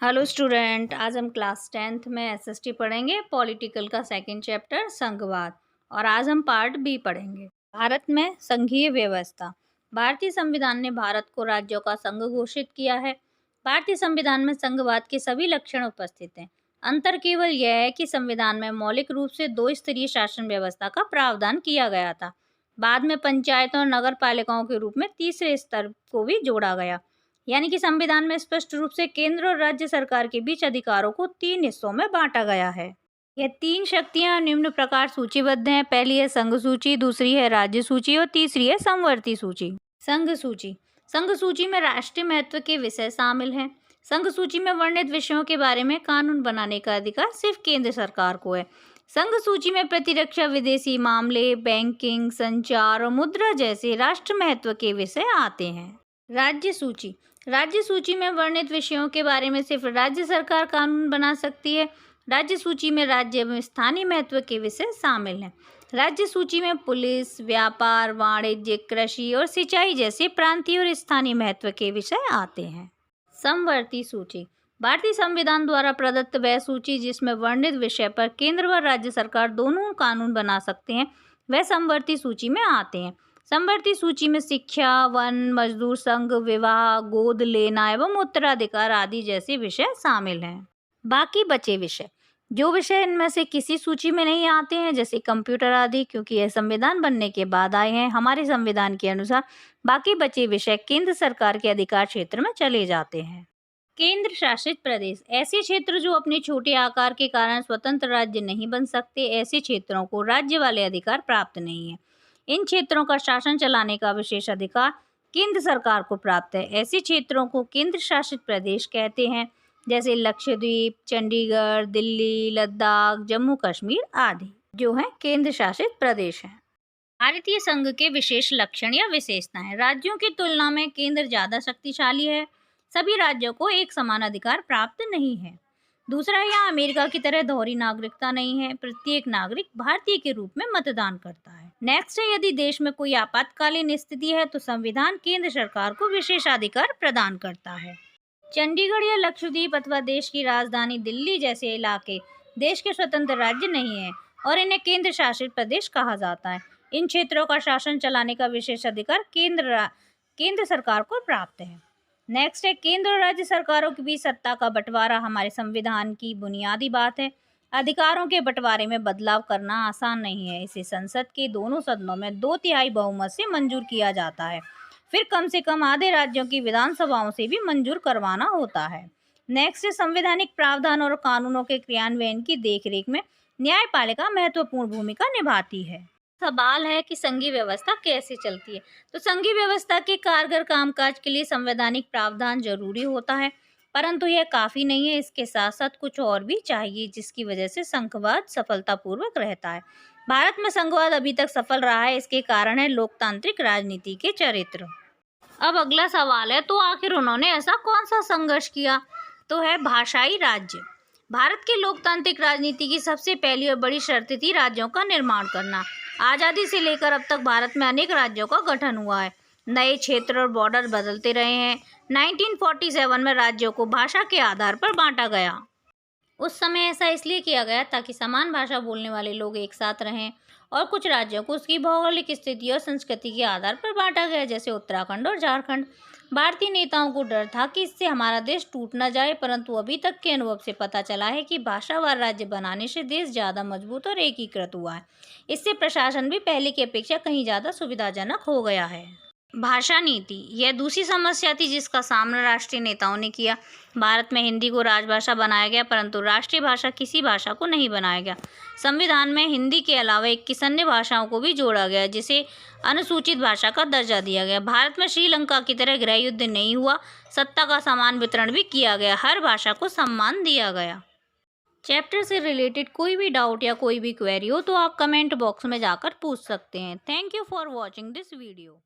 Hello student, आज हम class 10th में एसएसटी पढ़ेंगे पॉलिटिकल का सेकंड चैप्टर संघवाद। और आज हम पार्ट बी पढ़ेंगे। भारत में संघीय व्यवस्था। भारतीय संविधान ने भारत को राज्यों का संघ घोषित किया है। भारतीय संविधान में संघवाद के सभी लक्षण उपस्थित हैं। अंतर केवल यह है कि संविधान में मौलिक रूप से 2 स्तरीय शासन व्यवस्था का प्रावधान किया गया था। बाद में पंचायतों और नगर पालिकाओं के रूप में तीसरे स्तर को भी जोड़ा गया। यानी कि संविधान में स्पष्ट रूप से केंद्र और राज्य सरकार के बीच अधिकारों को 3 हिस्सों में बांटा गया है। ये 3 शक्तियां निम्न प्रकार सूचीबद्ध हैं। पहली है संघ सूची, दूसरी है राज्य सूची और तीसरी है समवर्ती सूची। संघ सूची। संघ सूची में राष्ट्रीय महत्व के विषय शामिल हैं। संघ सूची में वर्णित विषयों के बारे में कानून बनाने का अधिकार सिर्फ केंद्र सरकार को है। संघ सूची में प्रतिरक्षा, विदेशी मामले, बैंकिंग, संचार और मुद्रा जैसे राष्ट्र महत्व के विषय आते हैं। राज्य सूची। राज्य सूची में वर्णित विषयों के बारे में सिर्फ राज्य सरकार कानून बना सकती है। राज्य सूची में राज्य में स्थानीय महत्व के विषय शामिल हैं। राज्य सूची में पुलिस, व्यापार, वाणिज्य, कृषि और सिंचाई जैसे प्रांतीय और स्थानीय महत्व के विषय आते हैं। समवर्ती सूची। भारतीय संविधान द्वारा प्रदत्त वह सूची जिसमें वर्णित विषय पर केंद्र व राज्य सरकार दोनों कानून बना सकते हैं, वह समवर्ती सूची में आते हैं। समवर्ती सूची में शिक्षा, वन, मजदूर संघ, विवाह, गोद लेना एवं उत्तराधिकार आदि जैसे विषय शामिल हैं। बाकी बचे विषय। जो विषय इनमें से किसी सूची में नहीं आते हैं, जैसे कंप्यूटर आदि, क्योंकि यह संविधान बनने के बाद आए हैं, हमारे संविधान के अनुसार बाकी बचे विषय केंद्र सरकार के अधिकार क्षेत्र में चले जाते हैं। केंद्र शासित प्रदेश। ऐसे क्षेत्र जो अपने छोटे आकार के कारण स्वतंत्र राज्य नहीं बन सकते, ऐसे क्षेत्रों को राज्य वाले अधिकार प्राप्त नहीं है। इन क्षेत्रों का शासन चलाने का विशेष अधिकार केंद्र सरकार को प्राप्त है। ऐसे क्षेत्रों को केंद्र शासित प्रदेश कहते हैं, जैसे लक्षद्वीप, चंडीगढ़, दिल्ली, लद्दाख, जम्मू कश्मीर आदि, जो है केंद्र शासित प्रदेश हैं। भारतीय संघ के विशेष लक्षण या विशेषताएं। राज्यों की तुलना में केंद्र ज्यादा शक्तिशाली है। सभी राज्यों को एक समान अधिकार प्राप्त नहीं है। दूसरा, यहाँ अमेरिका की तरह दोहरी नागरिकता नहीं है। प्रत्येक नागरिक भारतीय के रूप में मतदान करता है। नेक्स्ट है, यदि देश में कोई आपातकालीन स्थिति है तो संविधान केंद्र सरकार को विशेषाधिकार प्रदान करता है। चंडीगढ़ या लक्षद्वीप अथवा देश की राजधानी दिल्ली जैसे इलाके देश के स्वतंत्र राज्य नहीं है और इन्हें केंद्र शासित प्रदेश कहा जाता है। इन क्षेत्रों का शासन चलाने का विशेष अधिकार केंद्र सरकार को प्राप्त है। नेक्स्ट है, केंद्र और राज्य सरकारों के बीच सत्ता का बंटवारा हमारे संविधान की बुनियादी बात है। अधिकारों के बंटवारे में बदलाव करना आसान नहीं है। इसे संसद के दोनों सदनों में 2/3 बहुमत से मंजूर किया जाता है। फिर कम से कम आधे राज्यों की विधानसभाओं से भी मंजूर करवाना होता है। नेक्स्ट है, संवैधानिक प्रावधान और कानूनों के क्रियान्वयन की देखरेख में न्यायपालिका महत्वपूर्ण भूमिका निभाती है। सवाल है कि संघीय व्यवस्था कैसे चलती है। तो संघीय व्यवस्था के कारगर कामकाज के लिए संवैधानिक प्रावधान जरूरी होता है, परंतु यह काफी नहीं है। इसके साथ साथ कुछ और भी चाहिए, जिसकी वजह से संघवाद सफलतापूर्वक रहता है। भारत में संघवाद अभी तक सफल रहा है। इसके कारण है लोकतांत्रिक राजनीति के चरित्र। अब अगला सवाल है, तो आखिर उन्होंने ऐसा कौन सा संघर्ष किया? तो है भाषाई राज्य। भारत के लोकतांत्रिक राजनीति की सबसे पहली और बड़ी शर्त थी राज्यों का निर्माण करना। आज़ादी से लेकर अब तक भारत में अनेक राज्यों का गठन हुआ है। नए क्षेत्र और बॉर्डर बदलते रहे हैं। 1947 में राज्यों को भाषा के आधार पर बांटा गया। उस समय ऐसा इसलिए किया गया ताकि समान भाषा बोलने वाले लोग एक साथ रहें, और कुछ राज्यों को उसकी भौगोलिक स्थिति और संस्कृति के आधार पर बांटा गया, जैसे उत्तराखंड और झारखंड। भारतीय नेताओं को डर था कि इससे हमारा देश टूट न जाए, परंतु अभी तक के अनुभव से पता चला है कि भाषावार राज्य बनाने से देश ज़्यादा मजबूत और एकीकृत हुआ है। इससे प्रशासन भी पहले की अपेक्षा कहीं ज़्यादा सुविधाजनक हो गया है। भाषा नीति, यह दूसरी समस्या थी जिसका सामना राष्ट्रीय नेताओं ने किया। भारत में हिंदी को राजभाषा बनाया गया, परंतु राष्ट्रीय भाषा किसी भाषा को नहीं बनाया गया। संविधान में हिंदी के अलावा 21 अन्य भाषाओं को भी जोड़ा गया, जिसे अनुसूचित भाषा का दर्जा दिया गया। भारत में श्रीलंका की तरह गृह युद्ध नहीं हुआ। सत्ता का समान वितरण भी किया गया। हर भाषा को सम्मान दिया गया। चैप्टर से रिलेटेड कोई भी डाउट या कोई भी क्वेरी हो तो आप कमेंट बॉक्स में जाकर पूछ सकते हैं। Thank you for watching this video.